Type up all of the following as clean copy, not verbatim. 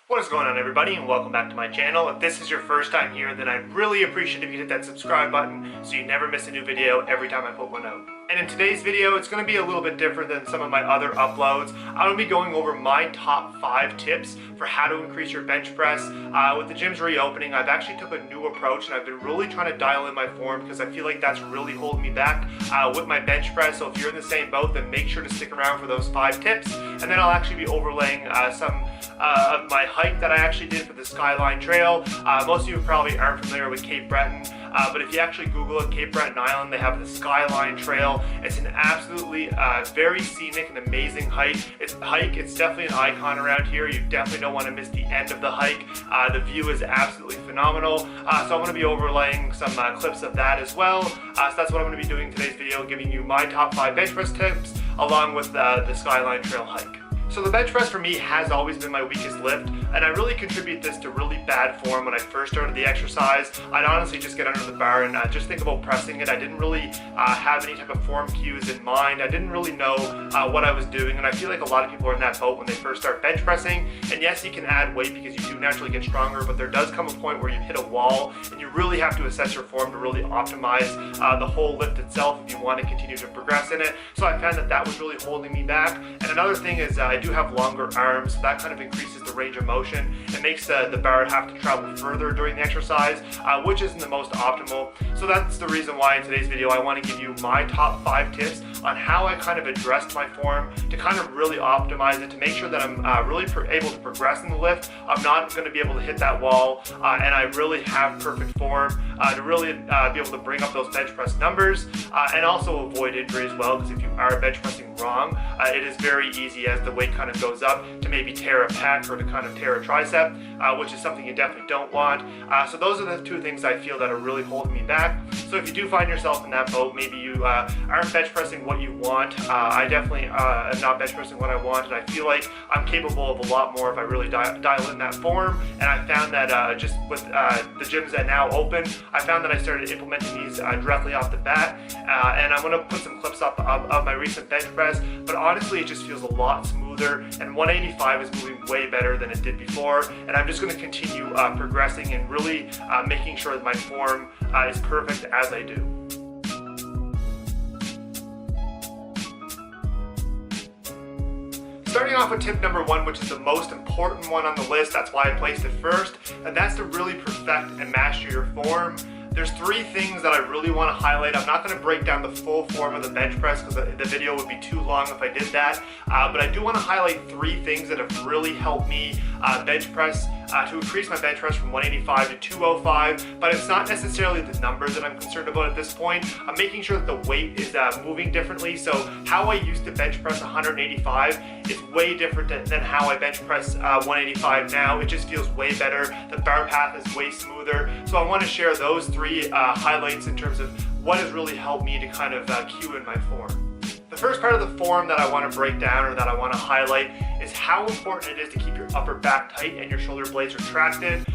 What is going on, everybody, and welcome back to my channel. If this is your first time here, then I'd really appreciate if you hit that subscribe button so you never miss a new video every time I put one out. And in today's video, it's going to be a little bit different than some of my other uploads. I'm going to be going over my top 5 tips for how to increase your bench press. With the gyms reopening, I've actually took a new approach, and I've been really trying to dial in my form because I feel like that's really holding me back with my bench press. So if you're in the same boat, then make sure to stick around for those 5 tips. And then I'll actually be overlaying some of my hike that I actually did for the Skyline Trail. Most of you probably aren't familiar with Cape Breton, but if you actually Google it, Cape Breton Island, they have the Skyline Trail. It's an absolutely very scenic and amazing hike. It's definitely an icon around here. You definitely don't want to miss the end of the hike. The view is absolutely phenomenal. So I'm going to be overlaying some clips of that as well. So that's what I'm going to be doing in today's video, giving you my top 5 bench press tips along with the Skyline Trail hike. So the bench press for me has always been my weakest lift, and I really contribute this to really bad form. When I first started the exercise, I'd honestly just get under the bar and just think about pressing it. I didn't really have any type of form cues in mind. I didn't really know what I was doing, and I feel like a lot of people are in that boat when they first start bench pressing. And yes, you can add weight because you do naturally get stronger, but there does come a point where you hit a wall and you really have to assess your form to really optimize the whole lift itself if you want to continue to progress in it. So I found that that was really holding me back. And another thing is I do have longer arms, so that kind of increases the range of motion. It makes the bar have to travel further during the exercise, which isn't the most optimal. So that's the reason why in today's video I want to give you my top 5 tips on how I kind of addressed my form to kind of really optimize it, to make sure that I'm really able to progress in the lift. I'm not going to be able to hit that wall, and I really have perfect form to really be able to bring up those bench press numbers and also avoid injury as well, because if you are bench pressing wrong, it is very easy as the weight kind of goes up to maybe tear a pec or to kind of tear a tricep, which is something you definitely don't want. So those are the 2 things I feel that are really holding me back. So if you do find yourself in that boat, maybe you aren't bench pressing what you want. I definitely am not bench pressing what I want, and I feel like I'm capable of a lot more if I really dial in that form. And I found that just with the gyms that now open, I found that I started implementing these directly off the bat. And I'm going to put some clips up of my recent bench press, but honestly it just feels a lot smoother, and 185 is moving way better than it did before. And I'm just going to continue progressing and really making sure that my form is perfect as I do. Starting off with tip number 1, which is the most important one on the list, that's why I placed it first, and that's to really perfect and master your form. There's 3 things that I really want to highlight. I'm not going to break down the full form of the bench press because the video would be too long if I did that, but I do want to highlight 3 things that have really helped me bench press to increase my bench press from 185 to 205, but it's not necessarily the numbers that I'm concerned about at this point. I'm making sure that the weight is moving differently. So how I used to bench press 185 is way different than how I bench press 185 now. It just feels way better. The bar path is way smoother. So I want to share those 3 highlights in terms of what has really helped me to kind of cue in my form. The first part of the form that I want to break down, or that I want to highlight, is how important it is to keep your upper back tight and your shoulder blades retracted.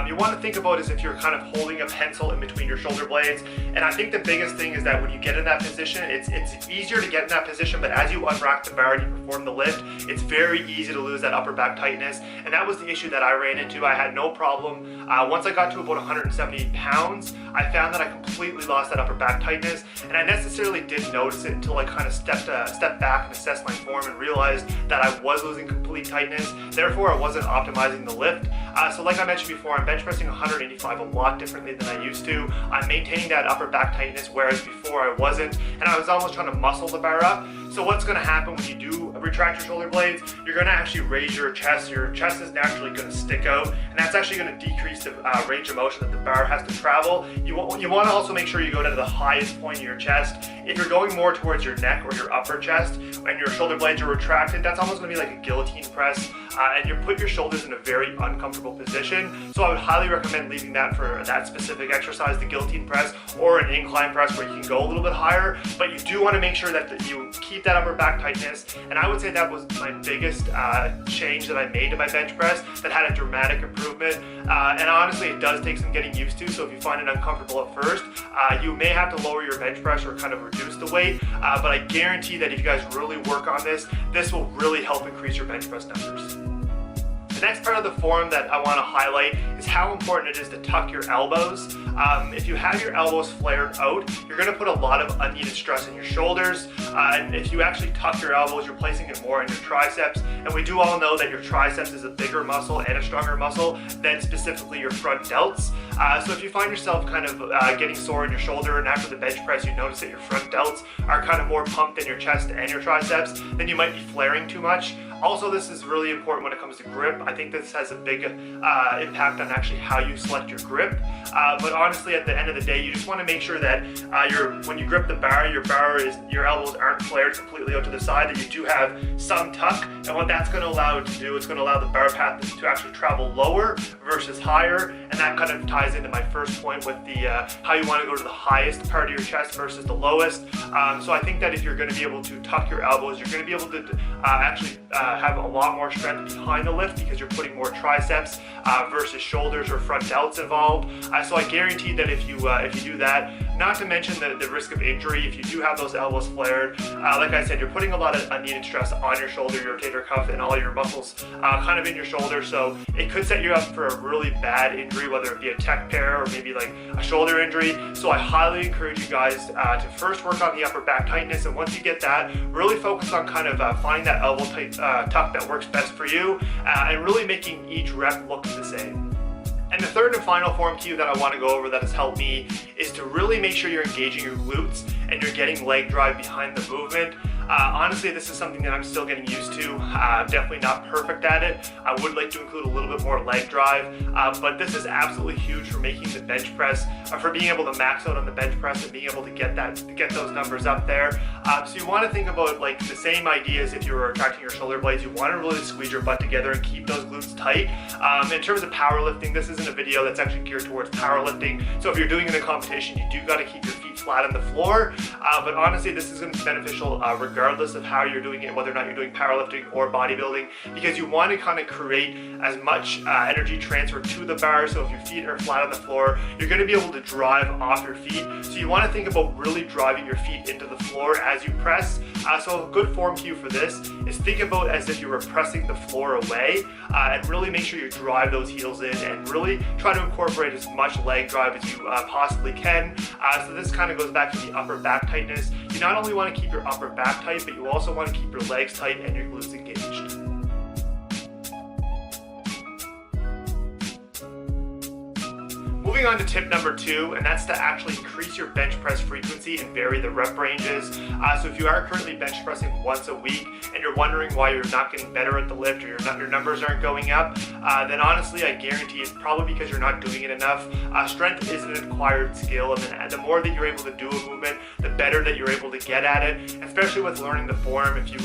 You want to think about it as if you're kind of holding a pencil in between your shoulder blades. And I think the biggest thing is that when you get in that position, it's easier to get in that position, but as you unrack the bar and you perform the lift, it's very easy to lose that upper back tightness. And that was the issue that I ran into. I had no problem. Once I got to about 170 pounds, I found that I completely lost that upper back tightness, and I necessarily didn't notice it until I kind of stepped back and assessed my form and realized that I was losing complete tightness. Therefore, I wasn't optimizing the lift. So like I mentioned before, I'm bench pressing 185 a lot differently than I used to. I'm maintaining that upper back tightness, whereas before I wasn't, and I was almost trying to muscle the bar up. So what's going to happen when you do retract your shoulder blades, you're going to actually raise your chest. Your chest is naturally going to stick out, and that's actually going to decrease the range of motion that the bar has to travel. You want to also make sure you go to the highest point of your chest. If you're going more towards your neck or your upper chest and your shoulder blades are retracted, that's almost going to be like a guillotine press, and you put your shoulders in a very uncomfortable position. So I would highly recommend leaving that for that specific exercise, the guillotine press, or an incline press where you can go a little bit higher, but you do want to make sure that you keep that upper back tightness. And I would say that was my biggest change that I made to my bench press that had a dramatic improvement. And honestly, it does take some getting used to. So if you find it uncomfortable at first, you may have to lower your bench press or kind of reduce the weight. But I guarantee that if you guys really work on this, this will really help increase your bench press numbers. The next part of the form that I want to highlight is how important it is to tuck your elbows. If you have your elbows flared out, you're going to put a lot of unneeded stress in your shoulders. And if you actually tuck your elbows, you're placing it more in your triceps. And we do all know that your triceps is a bigger muscle and a stronger muscle than specifically your front delts. So if you find yourself kind of getting sore in your shoulder, and after the bench press you notice that your front delts are kind of more pumped than your chest and your triceps, then you might be flaring too much. Also, this is really important when it comes to grip. I think this has a big impact on actually how you select your grip. But honestly, at the end of the day, you just want to make sure that when you grip the bar, your elbows aren't flared completely out to the side, that you do have some tuck. And what that's going to allow it to do, it's going to allow the bar path to actually travel lower versus higher. And that kind of ties into my first point with the how you want to go to the highest part of your chest versus the lowest. So I think that if you're going to be able to tuck your elbows, you're going to be able to actually have a lot more strength behind the lift, because you're putting more triceps versus shoulders or front delts involved. So I guarantee that if you do that, not to mention the risk of injury, if you do have those elbows flared, like I said, you're putting a lot of unneeded stress on your shoulder, your rotator cuff, and all your muscles kind of in your shoulder. So it could set you up for a really bad injury, whether it be a tech tear or maybe like a shoulder injury. So I highly encourage you guys to first work on the upper back tightness, and once you get that, really focus on kind of finding that elbow tuck that works best for you, and really making each rep look the same. And the third and final form cue that I want to go over that has helped me is to really make sure you're engaging your glutes and you're getting leg drive behind the movement. Honestly, this is something that I'm still getting used to. I'm definitely not perfect at it. I would like to include a little bit more leg drive, but this is absolutely huge for making the bench press, for being able to max out on the bench press and being able to get those numbers up there. So you want to think about like the same ideas if you were retracting your shoulder blades. You want to really squeeze your butt together and keep those glutes tight. In terms of powerlifting, this isn't a video that's actually geared towards powerlifting. So if you're doing it in a competition, you do got to keep your feet flat on the floor. But honestly, this is going to be beneficial regardless of how you're doing it, whether or not you're doing powerlifting or bodybuilding, because you want to kind of create as much energy transfer to the bar. So if your feet are flat on the floor, you're going to be able to drive off your feet. So you want to think about really driving your feet into the floor as you press. So a good form cue for this is think about as if you were pressing the floor away, and really make sure you drive those heels in and really try to incorporate as much leg drive as you possibly can. So this kind of goes back to the upper back tightness. You not only want to keep your upper back tight, but you also want to keep your legs tight and your glutes engaged. Moving on to tip number 2, and that's to actually increase your bench press frequency and vary the rep ranges. So if you are currently bench pressing once a week and you're wondering why you're not getting better at the lift or your numbers aren't going up, then honestly I guarantee it's probably because you're not doing it enough. Strength is an acquired skill, and the more that you're able to do a movement, the better that you're able to get at it, especially with learning the form. If you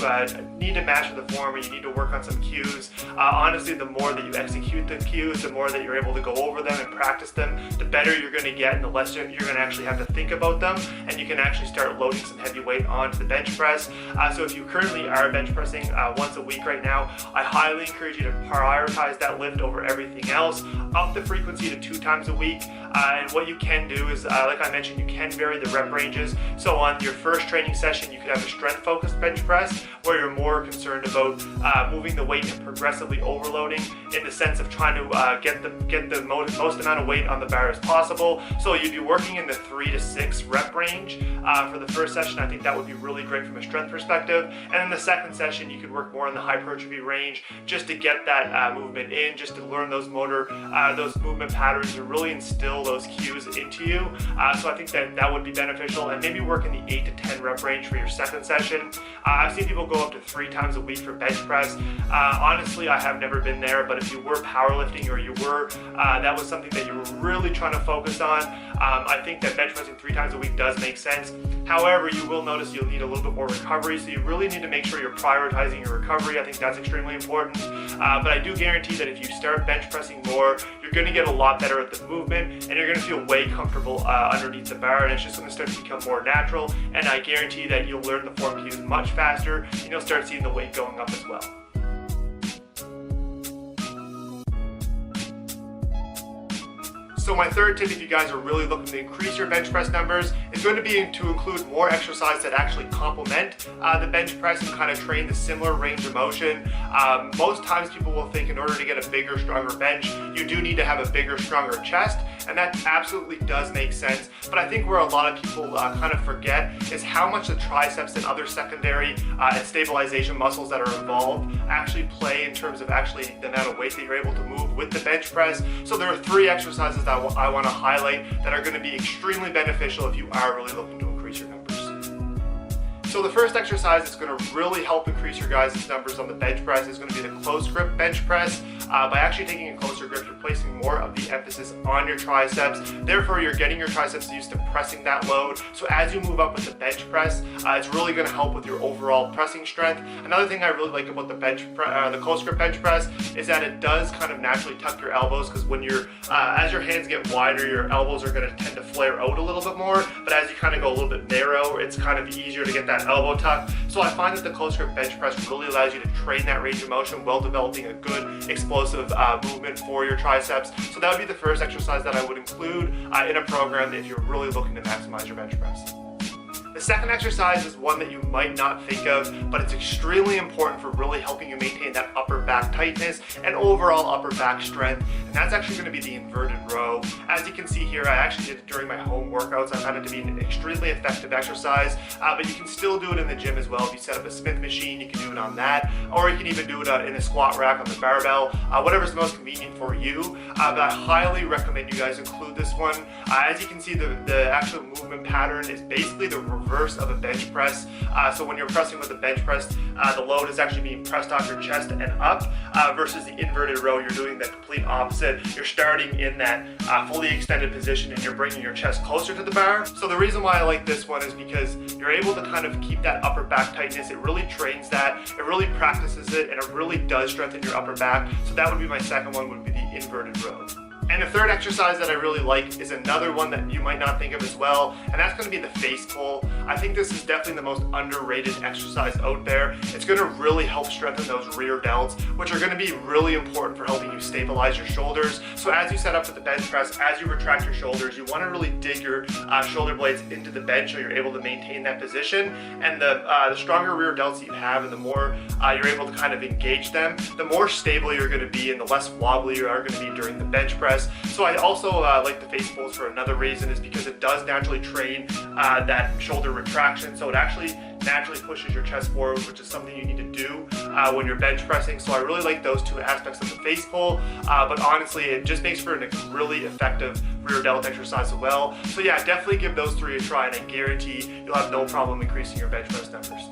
need to master the form or you need to work on some cues, honestly the more that you execute the cues, the more that you're able to go over them and practice them, the better you're going to get and the less you're going to actually have to think about them, and you can actually start loading some heavy weight onto the bench press. So if you currently are bench pressing once a week right now, I highly encourage you to prioritize that lift over everything else. Up the frequency to 2 times a week, and what you can do is, like I mentioned, you can vary the rep ranges. So on your first training session, you could have a strength focused bench press where you're more concerned about moving the weight and progressively overloading, in the sense of trying to get the most amount of weight on the bar as possible. So you'd be working in the 3 to 6 rep range for the first session. I think that would be really great from a strength perspective. And then the second session, you could work more in the hypertrophy range just to get that movement in, just to learn those those movement patterns and really instill those cues into you. So I think that would be beneficial, and maybe work in the 8 to 10 rep range for your second session. I've seen people go up to 3 times a week for bench press. Honestly, I have never been there, but if you were powerlifting or you were, that was something that you were really trying to focus on, I think that bench pressing 3 times a week does make sense. However, you will notice you'll need a little bit more recovery, so you really need to make sure you're prioritizing your recovery. I think that's extremely important. But I do guarantee that if you start bench pressing more, you're going to get a lot better at the movement, and you're going to feel way comfortable underneath the bar, and it's just going to start to become more natural. And I guarantee that you'll learn the form cues much faster, and you'll start seeing the weight going up as well. So my third tip, if you guys are really looking to increase your bench press numbers, is going to be to include more exercises that actually complement the bench press and kind of train the similar range of motion. Most times people will think in order to get a bigger, stronger bench, you do need to have a bigger, stronger chest, and that absolutely does make sense. But I think where a lot of people kind of forget is how much the triceps and other secondary and stabilization muscles that are involved actually play in terms of actually the amount of weight that you're able to move with the bench press. So there are 3 exercises that I want to highlight that are going to be extremely beneficial if you are really looking to increase your numbers. So the first exercise that's going to really help increase your guys' numbers on the bench press is going to be the close grip bench press. By actually taking a closer grip, you're placing more of the emphasis on your triceps. Therefore, you're getting your triceps used to pressing that load. So as you move up with the bench press, it's really going to help with your overall pressing strength. Another thing I really like about the close grip bench press is that it does kind of naturally tuck your elbows, because when you're as your hands get wider, your elbows are going to tend to flare out a little bit more. But as you kind of go a little bit narrow, it's kind of easier to get that elbow tuck. So I find that the close grip bench press really allows you to train that range of motion while developing a good explosive movement for your triceps. So that would be the first exercise that I would include in a program if you're really looking to maximize your bench press. The second exercise is one that you might not think of, but it's extremely important for really helping you maintain that upper back tightness and overall upper back strength, and that's actually going to be the inverted row. As you can see here, I actually did it during my home workouts. I found it to be an extremely effective exercise, but you can still do it in the gym as well. If you set up a Smith machine, you can do it on that, or you can even do it in a squat rack on the barbell, whatever's the most convenient for you. But I highly recommend you guys include this one. As you can see, the actual movement pattern is basically the reverse of a bench press. So when you're pressing with a bench press, the load is actually being pressed off your chest and up, versus the inverted row, you're doing the complete opposite. You're starting in that fully extended position and you're bringing your chest closer to the bar. So the reason why I like this one is because you're able to kind of keep that upper back tightness. It really trains that, it really practices it, and it really does strengthen your upper back. So that would be my second one, would be the inverted row. And the third exercise that I really like is another one that you might not think of as well, and that's going to be the face pull. I think this is definitely the most underrated exercise out there. It's going to really help strengthen those rear delts, which are going to be really important for helping you stabilize your shoulders. So as you set up for the bench press, as you retract your shoulders, you want to really dig your shoulder blades into the bench so you're able to maintain that position. And the stronger rear delts you have, and the more you're able to kind of engage them, the more stable you're going to be and the less wobbly you are going to be during the bench press. So I also like the face pulls for another reason, is because it does naturally train that shoulder retraction. So it actually naturally pushes your chest forward, which is something you need to do when you're bench pressing. So I really like those 2 aspects of the face pull, but honestly it just makes for a really effective rear delt exercise as well. So yeah, definitely give those 3 a try, and I guarantee you'll have no problem increasing your bench press numbers.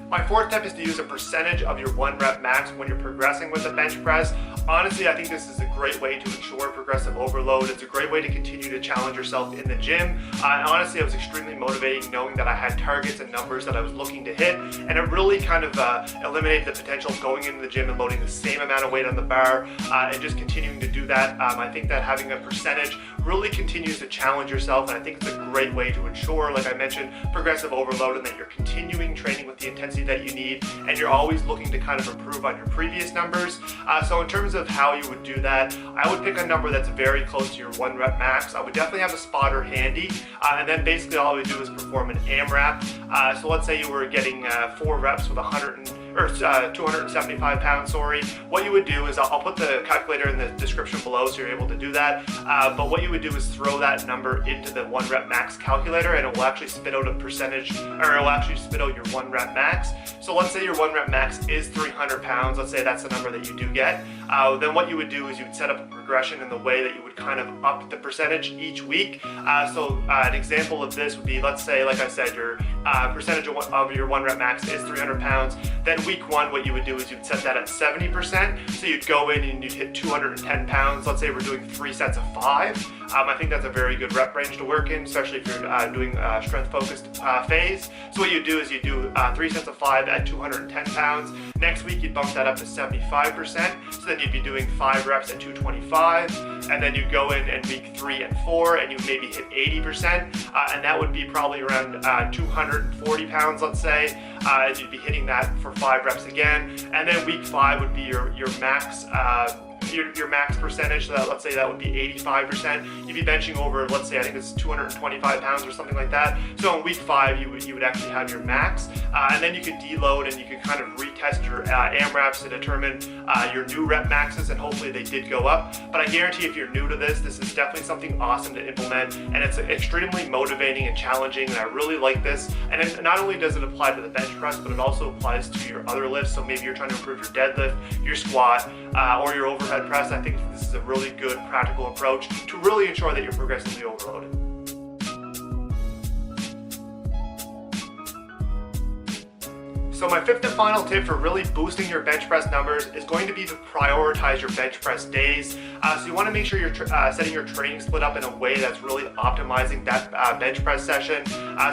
My fourth tip is to use a percentage of your 1 rep max when you're progressing with the bench press. Honestly, I think this is a great way to ensure progressive overload. It's a great way to continue to challenge yourself in the gym. And honestly, it was extremely motivating knowing that I had targets and numbers that I was looking to hit, and it really kind of eliminated the potential of going into the gym and loading the same amount of weight on the bar and just continuing to do that. I think that having a percentage really continues to challenge yourself, and I think it's a great way to ensure, like I mentioned, progressive overload, and that you're continuing training with the intensity that you need, and you're always looking to kind of improve on your previous numbers. So in terms of how you would do that, I would pick a number that's very close to your 1 rep max. I would definitely have a spotter handy, and then basically all I would do is perform an AMRAP. So let's say you were getting 4 reps with 275 pounds, sorry. What you would do is, I'll put the calculator in the description below so you're able to do that, but what you would do is throw that number into the 1 rep max calculator, and it will actually spit out a percentage, or it will actually spit out your 1 rep max. So let's say your 1 rep max is 300 pounds, let's say that's the number that you do get. Then what you would do is you would set up a progression in the way that you would kind of up the percentage each week. So an example of this would be, let's say, like I said, your percentage of your 1 rep max is 300 pounds. Then week 1, what you would do is you'd set that at 70%. So you'd go in and you'd hit 210 pounds. Let's say we're doing 3 sets of 5. I think that's a very good rep range to work in, especially if you're doing strength focused phase. So what you do is you do 3 sets of 5 at 210 pounds. Next week you'd bump that up to 75%. So then you'd be doing 5 reps at 225. And then you go in week 3 and 4 and you maybe hit 80%. And that would be probably around 240 pounds, let's say. And you'd be hitting that for 5 5 reps again, and then week 5 would be your max your max percentage. So that, let's say that would be 85%. You'd be benching over, let's say, I think it's 225 pounds or something like that. So in week 5 you would actually have your max, and then you could deload and you could kind of retest your AMRAPs to determine your new rep maxes, and hopefully they did go up. But I guarantee if you're new to this is definitely something awesome to implement, and it's extremely motivating and challenging, and I really like this. And it, not only does it apply to the bench press, but it also applies to your other lifts. So maybe you're trying to improve your deadlift, your squat, or your overhead press. I think this is a really good practical approach to really ensure that you're progressively overloaded. So my fifth and final tip for really boosting your bench press numbers is going to be to prioritize your bench press days. So you want to make sure you're setting your training split up in a way that's really optimizing that bench press session.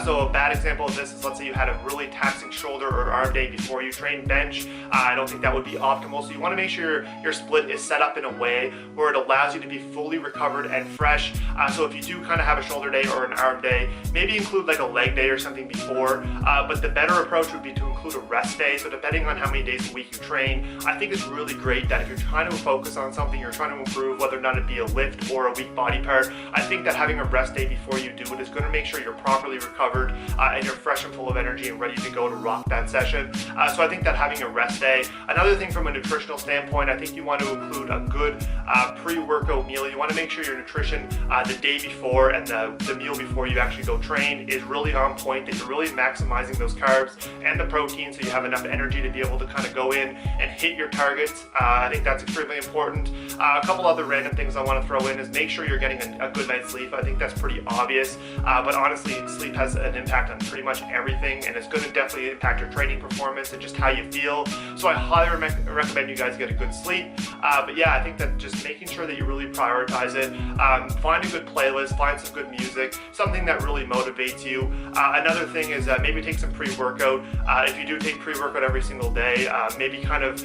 So a bad example of this is, let's say you had a really taxing shoulder or arm day before you train bench. I don't think that would be optimal. So you want to make sure your split is set up in a way where it allows you to be fully recovered and fresh. So if you do kind of have a shoulder day or an arm day, maybe include like a leg day or something before. But the better approach would be to include a rest day. So depending on how many days a week you train, I think it's really great that if you're trying to focus on something, you're trying to improve, whether or not it be a lift or a weak body part, I think that having a rest day before you do it is going to make sure you're properly recovered and you're fresh and full of energy and ready to go to rock that session. So I think that having a rest day. Another thing from a nutritional standpoint, I think you want to include a good pre-workout meal. You want to make sure your nutrition the day before and the meal before you actually go train is really on point, that you're really maximizing those carbs and the protein so you have enough energy to be able to kind of go in and hit your targets. I think that's extremely important. A couple other random things I want to throw in is make sure you're getting a good night's sleep. I think that's pretty obvious, but honestly, sleep has an impact on pretty much everything, and it's going to definitely impact your training performance and just how you feel. So I highly recommend you guys get a good sleep. But yeah, I think that just making sure that you really prioritize it. Find a good playlist, find some good music, something that really motivates you. Another thing is maybe take some pre-workout. If you do take pre-workout every single day, maybe kind of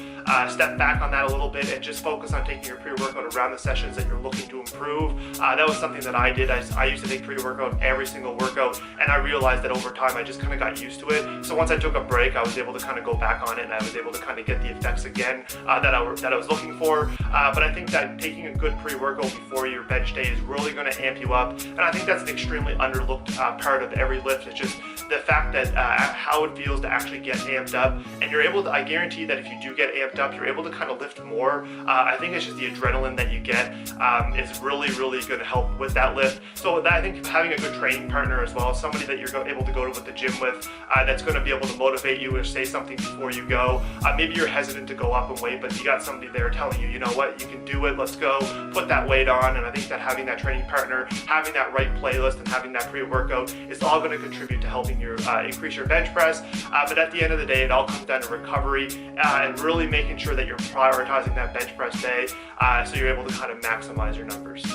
step back on that a little bit and just focus on taking your pre-workout around the sessions that you're looking to improve. That was something that I did. I used to take pre-workout every single workout, and I realized that over time I just kind of got used to it. So once I took a break, I was able to kind of go back on it, and I was able to kind of get the effects again that I was looking for. But I think that taking a good pre-workout before your bench day is really going to amp you up, and I think that's an extremely underlooked part of every lift. It's just the fact that how it feels to actually get amped up, and you're able to, I guarantee that if you do get amped up, you're able to kind of lift more. I think it's just the adrenaline that you get is really going to help with that lift. So I think having a good training partner as well, somebody that you're able to go to the gym with, that's going to be able to motivate you or say something before you go. Maybe you're hesitant to go up and weight, but you got somebody there telling you, you know what, you can do it, let's go, put that weight on. And I think that having that training partner, having that right playlist, and having that pre-workout is all going to contribute to helping you increase your bench press. But at the end of the day, it all comes down to recovery and really making sure that you're prioritizing that bench press day so you're able to kind of maximize your numbers.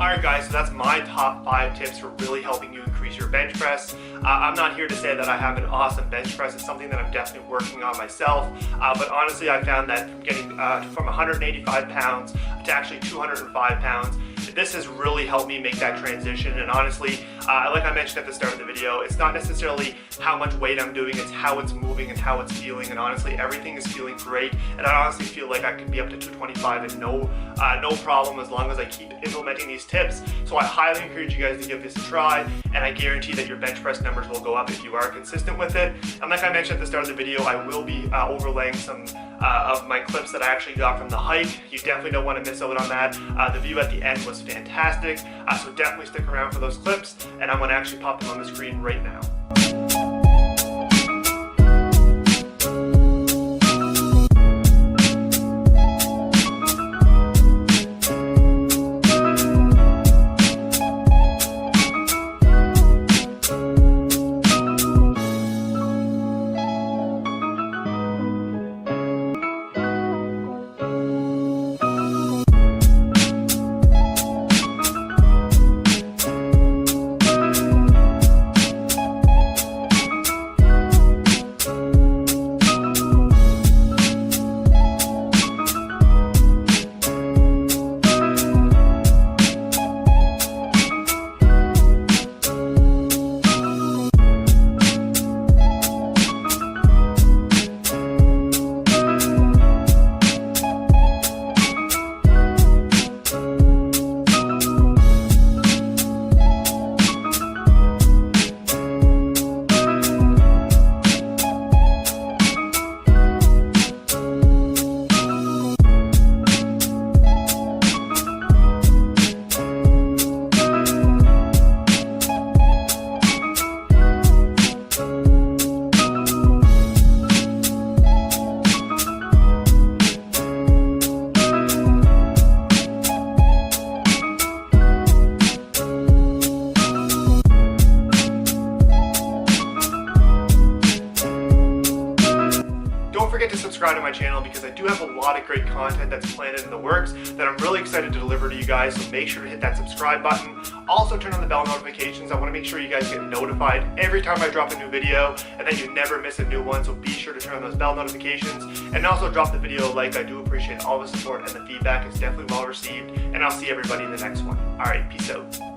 Alright guys, so that's my top 5 tips for really helping you increase your bench press. I'm not here to say that I have an awesome bench press. It's something that I'm definitely working on myself. But honestly, I found that from getting from 185 pounds to actually 205 pounds, this has really helped me make that transition. And honestly, like I mentioned at the start of the video, it's not necessarily how much weight I'm doing, it's how it's moving and how it's feeling. And honestly, everything is feeling great. And I honestly feel like I can be up to 225 and no problem, as long as I keep implementing these tips. So I highly encourage you guys to give this a try, and I guarantee that your bench press numbers will go up if you are consistent with it. And like I mentioned at the start of the video, I will be overlaying some of my clips that I actually got from the hike. You definitely don't want to miss out on that. The view at the end was fantastic, so definitely stick around for those clips, and I'm going to actually pop them on the screen right now. don't forget to subscribe to my channel because I do have a lot of great content that's planned in the works that I'm really excited to deliver to you guys, so make sure to hit that subscribe button. Also turn on the bell notifications. I want to make sure you guys get notified every time I drop a new video and that you never miss a new one, so be sure to turn on those bell notifications and also drop the video a like. I do appreciate all the support and the feedback is definitely well received, and I'll see everybody in the next one. Alright, peace out.